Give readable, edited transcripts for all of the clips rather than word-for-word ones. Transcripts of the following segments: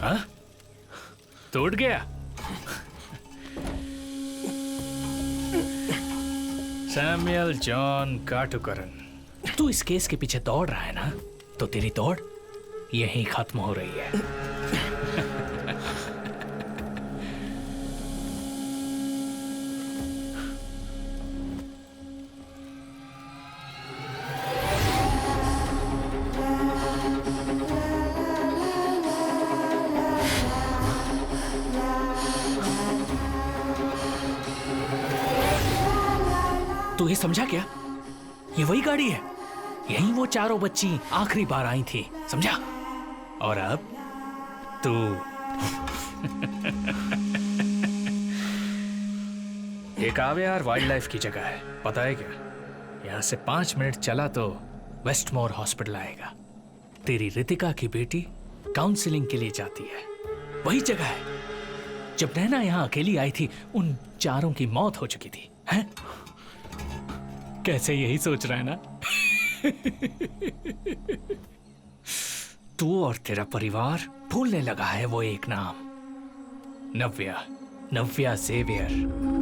हाँ? टूट गया। सैमुअल जॉन काटुकरन, तू इस केस के पीछे दौड़ रहा है ना, तो तेरी दौड़ यहीं खत्म हो रही है। तू ये समझा क्या? ये वही गाड़ी है, यहीं वो चारों बच्ची आखिरी बार आई थी, समझा? और अब तू ये काव्यार वाइल्ड लाइफ की जगह है, पता है क्या? यहां से 5 मिनट चला तो वेस्टमोर हॉस्पिटल आएगा। तेरी रितिका की बेटी काउंसलिंग के लिए जाती है, वही जगह है। जब नैना यहां अकेली आई थी, उन चारों की मौत हो चुकी थी, हैं? कैसे यही सोच रहा है ना? तू और तेरा परिवार भूलने लगा है वो एक नाम, नव्या, नव्या ज़ेवियर।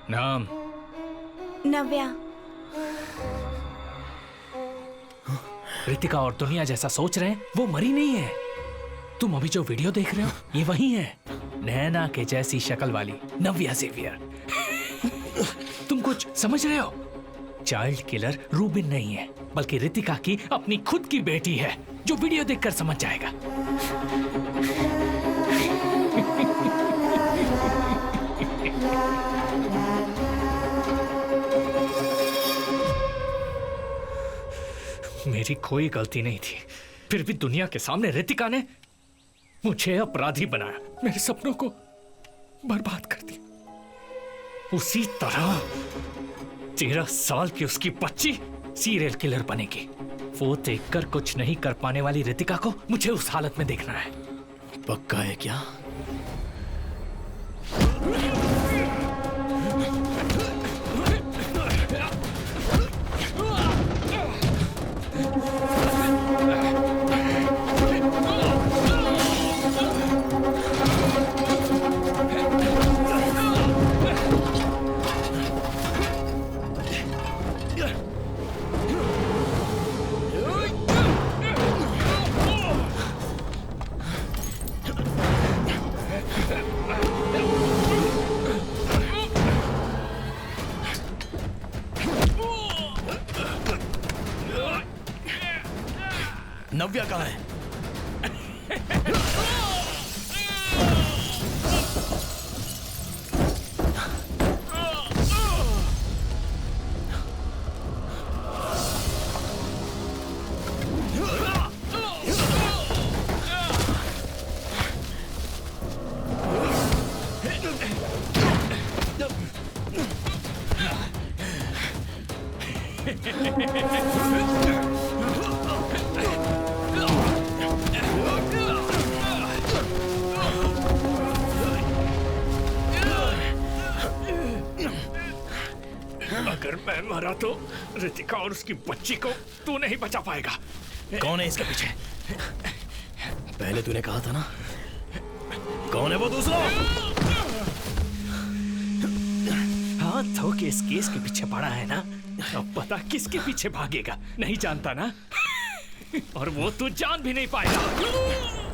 नाम? नव्या। रितिका और दुनिया जैसा सोच रहे हैं, वो मरी नहीं है। तुम अभी जो वीडियो देख रहे हो, ये वही है, नैना के जैसी शक्ल वाली नव्या ज़ेवियर। तुम कुछ समझ रहे हो? चाइल्ड किलर रूबिन नहीं है, बल्कि रितिका की अपनी खुद की बेटी है, जो वीडियो देखकर समझ जाएगा। मेरी कोई गलती नहीं थी, फिर भी दुनिया के सामने रितिका ने मुझे अपराधी बनाया, मेरे सपनों को बर्बाद कर दिया। उसी तरह 13 साल की उसकी बच्ची सीरियल किलर बनेगी। वो देखकर कुछ नहीं कर पाने वाली रितिका को मुझे उस हालत में देखना है। पक्का है क्या? नव्या कहाँ है? अगर मैं मरा तो रितिका और उसकी बच्ची को तू नहीं बचा पाएगा। कौन है इसके पीछे? पहले तूने कहा था ना, कौन है वो दूसरा? हाथ धो के इस केस के पीछे पड़ा है ना, अब पता किसके पीछे भागेगा, नहीं जानता ना? और वो तू जान भी नहीं पाएगा।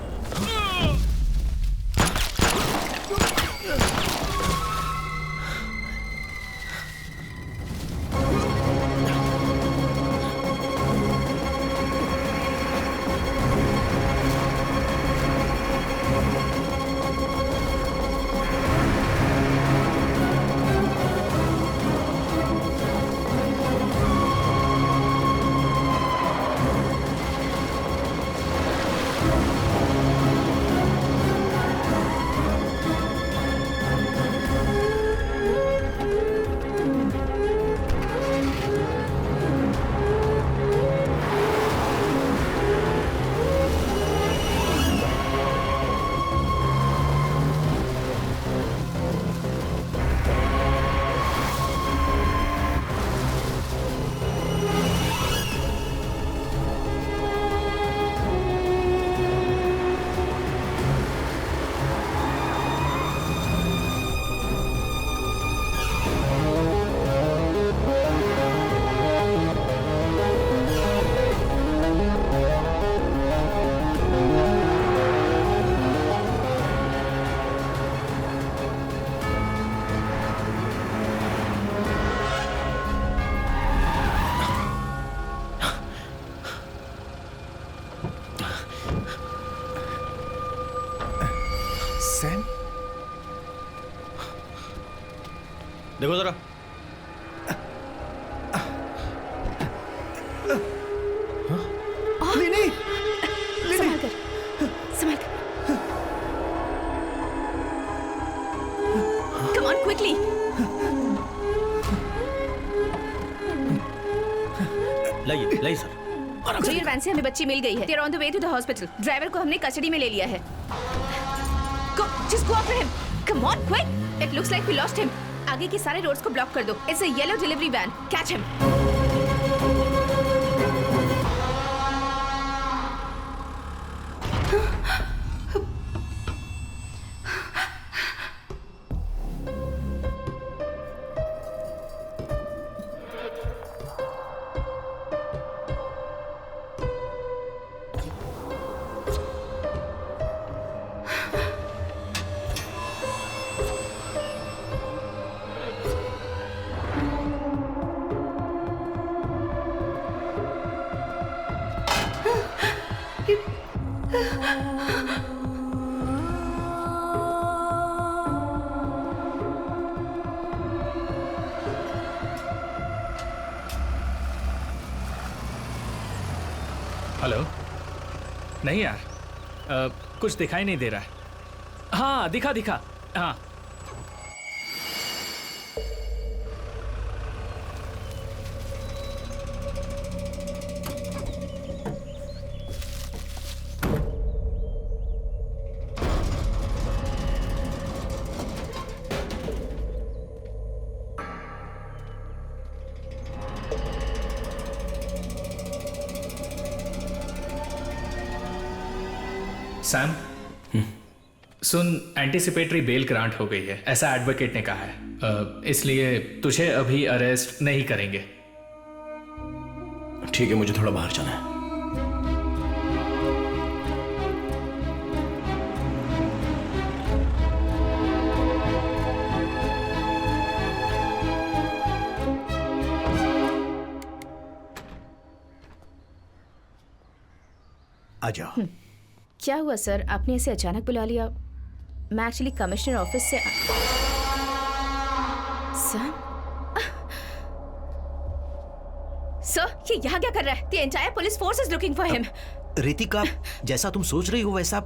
सैम, देखो जरा। लिनी, संभाल कर, संभाल कर। Come on, quickly. लाइए सर। कुरियर वैन से हमें बच्ची मिल गई है। They're on the way to the hospital. Driver को हमने कस्टडी में ले लिया है। Go, just go after him. Come on, quick. It looks like we lost him. आगे के सारे रोड्स को ब्लॉक कर दो। It's a yellow delivery van. Catch him. Hello. नहीं यार, कुछ दिखाई नहीं दे रहा है। हाँ, दिखा। हाँ, सैम, सुन, एंटीसिपेटरी बेल ग्रांट हो गई है, ऐसा एडवोकेट ने कहा है। इसलिए तुझे अभी अरेस्ट नहीं करेंगे। ठीक है, मुझे थोड़ा बाहर जाना है। आ जाओ। क्या हुआ सर, आपने इसे अचानक बुला लिया? मैं एक्चुअली कमिश्नर ऑफिस से सर, ये यहाँ क्या कर रहा है? The entire police force is looking for him. Ritika, जैसा तुम सोच रही हो वैसा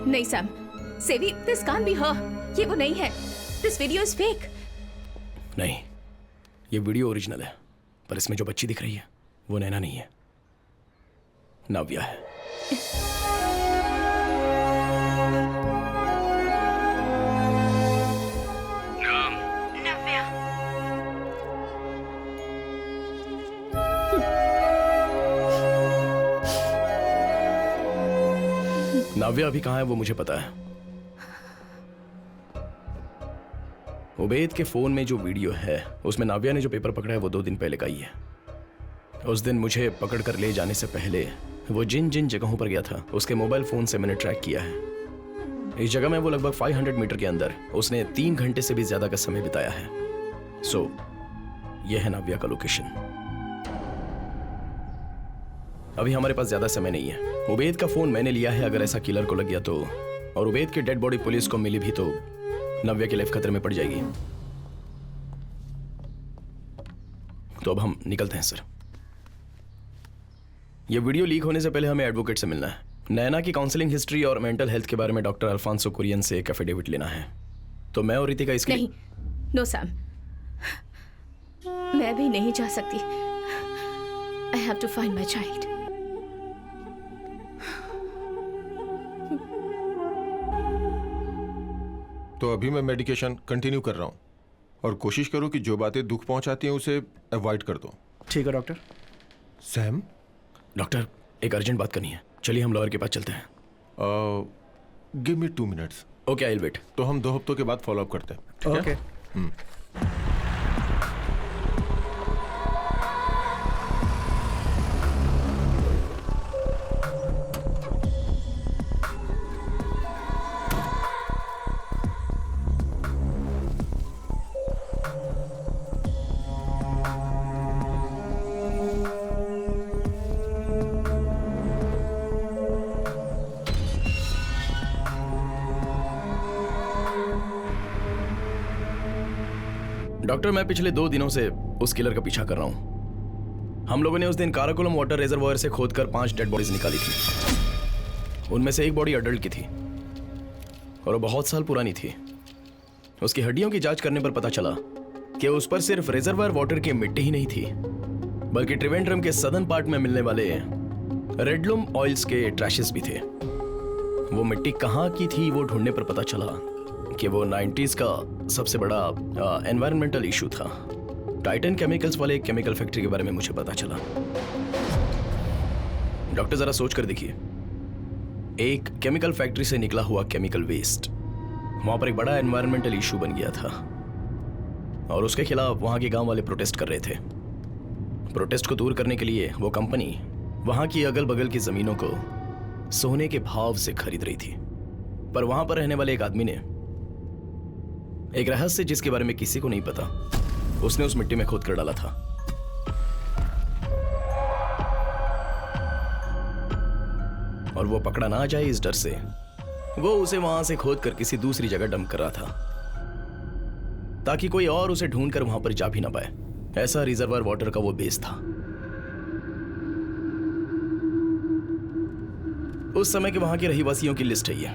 नहीं सैम, सेवी, this can't be her. ये वो नहीं है। This video is fake. नहीं, ये वीडियो ओरिजिनल है, पर इसमें जो बच्ची दिख रही है वो नैना नहीं है, नव्या है। नव्या अभी कहाँ है वो मुझे पता है। उबैद के फोन में जो वीडियो है उसमें नव्या ने जो पेपर पकड़ा है वो 2 दिन पहले का ही है। उस दिन मुझे पकड़ कर ले जाने से पहले वो जिन जिन जगहों पर गया था उसके मोबाइल फोन से मैंने ट्रैक किया है। इस जगह में वो लगभग 500 मीटर के अंदर उसने 3 घंटे से भी ज्यादा का समय बिताया है। सो यह है नव्या का लोकेशन। अभी हमारे पास ज्यादा समय नहीं है। उबैद का फोन मैंने लिया है, अगर ऐसा किलर को लग गया तो, और उबैद की डेड बॉडी पुलिस को मिली भी तो नव्या की लाइफ खतरे में पड़ जाएगी। तो अब हम निकलते हैं सर। यह वीडियो लीक होने से पहले हमें एडवोकेट से मिलना है। नैना की काउंसलिंग हिस्ट्री और मेंटल हेल्थ के बारे में डॉक्टर अल्फांसो कुरियन से एक एफिडेविट लेना है। तो मैं और रितिका इसके नहीं, नो सैम, मैं भी नहीं जा सकती। I have to find my child. तो अभी मैं मेडिकेशन कंटिन्यू कर रहा हूँ और कोशिश करो कि जो बातें दुख पहुंचाती हैं उसे अवॉइड कर दो। ठीक है डॉक्टर। सैम, डॉक्टर एक अर्जेंट बात करनी है, चलिए हम लॉयर के पास चलते हैं। Give me 2 minutes. Okay, I will wait. तो हम 2 हफ्तों के बाद फॉलो अप करते हैं, ठीक है? डॉक्टर, मैं पिछले 2 दिनों से उस किलर का पीछा कर रहा हूं। हम लोगों ने उस दिन काराकोलम वाटर रिजर्वायर से खोदकर 5 डेड बॉडीज निकाली थी। उनमें से एक बॉडी अडल्ट की थी और वो बहुत साल पुरानी थी। उसकी हड्डियों की जांच करने पर पता चला कि उस पर सिर्फ रिजर्वायर वाटर की मिट्टी ही नहीं थी, बल्कि त्रिवेंद्रम के सदर्न पार्ट में मिलने वाले रेडलूम ऑयल्स के ट्रैशेस भी थे। वो मिट्टी कहाँ की थी वो ढूंढने पर पता चला कि वो 90s का सबसे बड़ा एनवायरमेंटल इशू था। टाइटन केमिकल्स वाले एक केमिकल फैक्ट्री के बारे में मुझे पता चला। डॉक्टर, जरा सोच कर देखिए, एक केमिकल फैक्ट्री से निकला हुआ केमिकल वेस्ट वहां पर एक बड़ा एनवायरमेंटल इशू बन गया था और उसके खिलाफ वहां के गांव वाले प्रोटेस्ट कर रहे थे। प्रोटेस्ट को दूर करने के लिए वो कंपनी वहां की अगल बगल की जमीनों को सोने के भाव से खरीद रही थी। पर वहां पर रहने वाले एक आदमी ने एक रहस्य जिसके बारे में किसी को नहीं पता, उसने उस मिट्टी में खोद कर डाला था। और वो पकड़ा ना जाए इस डर से वो उसे वहां से खोद कर किसी दूसरी जगह डंप कर रहा था, ताकि कोई और उसे ढूंढ कर वहां पर जा भी ना पाए। ऐसा रिजर्वायर वाटर का वो बेस था। उस समय के वहां के रहीवासियों की लिस्ट है ये।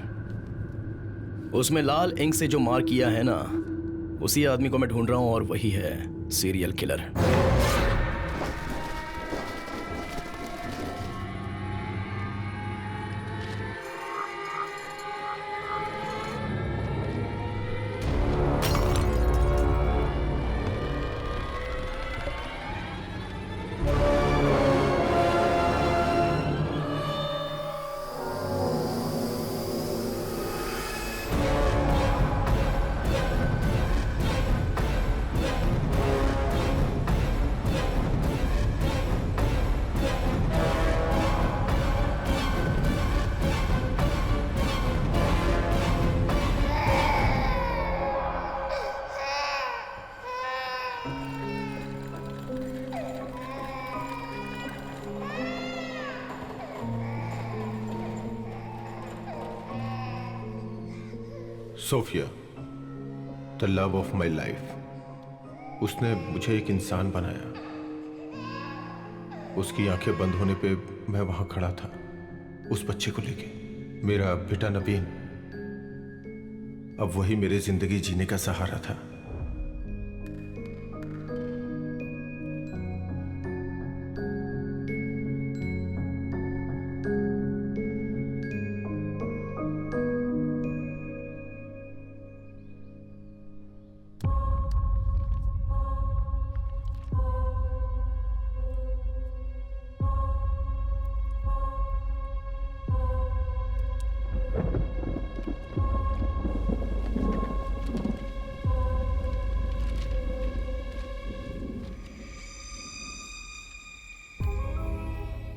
उसमें लाल इंक से जो मार्क किया है ना, उसी आदमी को मैं ढूंढ रहा हूं और वही है serial killer. Sophia, the love of my life. उसने मुझे एक इंसान बनाया। उसकी आंखें बंद होने पे मैं वहां खड़ा था उस बच्चे को लेके। मेरा बेटा नवीन अब वही मेरे जिंदगी जीने का सहारा था।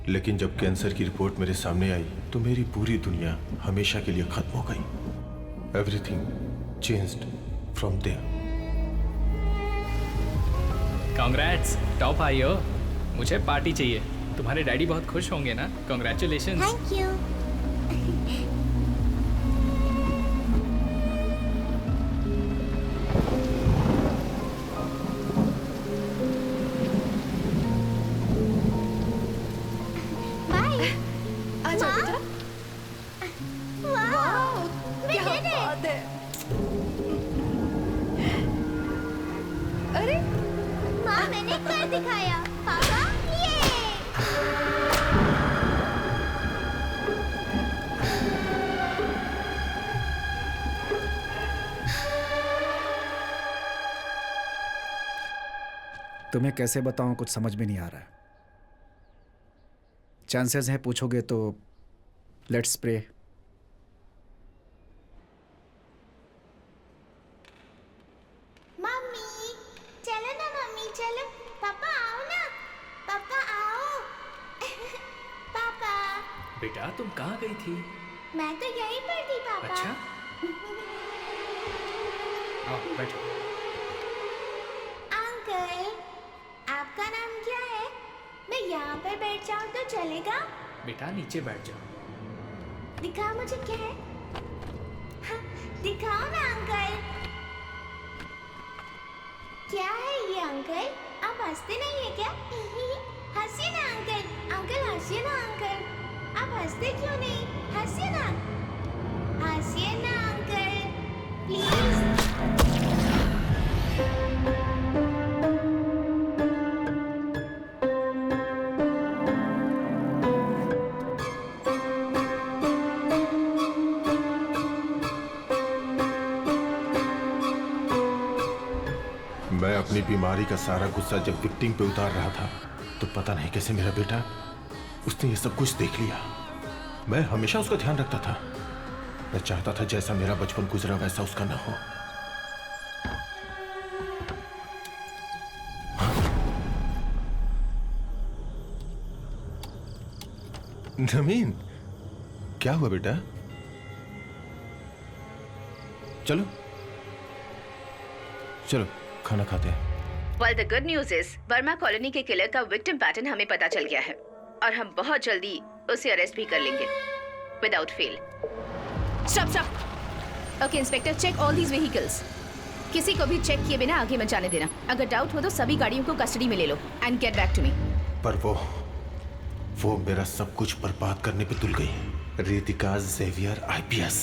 लेकिन जब कैंसर की रिपोर्ट मेरे सामने आई तो मेरी पूरी दुनिया हमेशा के लिए खत्म हो गई। Everything changed from there. Congrats, top आई हो। मुझे पार्टी चाहिए। तुम्हारे डैडी बहुत खुश होंगे ना। कांग्रेचुलेशंस। Thank you. दिखाया पापा, ये तुम्हें कैसे बताऊं, कुछ समझ में नहीं आ रहा है। चांसेस हैं पूछोगे तो लेट्स प्रे। मम्मी चलो ना, मम्मी चलो। पापा आओ ना, पापा आओ। पापा बेटा, तुम कहाँ गई थी? मैं तो यहीं पर थी पापा। अच्छा, आओ बैठो। अंकल, आपका नाम क्या है? मैं यहाँ पर बैठ जाऊँ तो चलेगा? बेटा नीचे बैठ जाओ। दिखाओ मुझे क्या है। हाँ, दिखाओ ना अंकल। क्या है ये अंकल? आप हंसते नहीं है क्या? हंसिए ना अंकल, अंकल हंसिए ना अंकल। आप हंसते क्यों नहीं? हंसिए ना, हंसिए ना अंकल, प्लीज। मैं अपनी बीमारी का सारा गुस्सा जब विक्टिम पे उतार रहा था तो पता नहीं कैसे मेरा बेटा, उसने ये सब कुछ देख लिया। मैं हमेशा उसका ध्यान रखता था। मैं चाहता था जैसा मेरा बचपन गुजरा वैसा उसका ना हो। नमीन, क्या हुआ बेटा? चलो चलो खाना खाते हैं। Well, the good news is, Verma colony के किलर का विक्टिम पैटर्न हमें पता चल गया है और हम बहुत जल्दी उसे अरेस्ट भी कर लेंगे without fail. Stop. Okay inspector, check all these vehicles. किसी को भी चेक किए बिना आगे मत जाने देना। अगर डाउट हो तो सभी गाड़ियों को कस्टडी में ले लो and get back to me. पर वो मेरा सब कुछ बर्बाद करने पे तुल गई। Ritika Xavier IPS।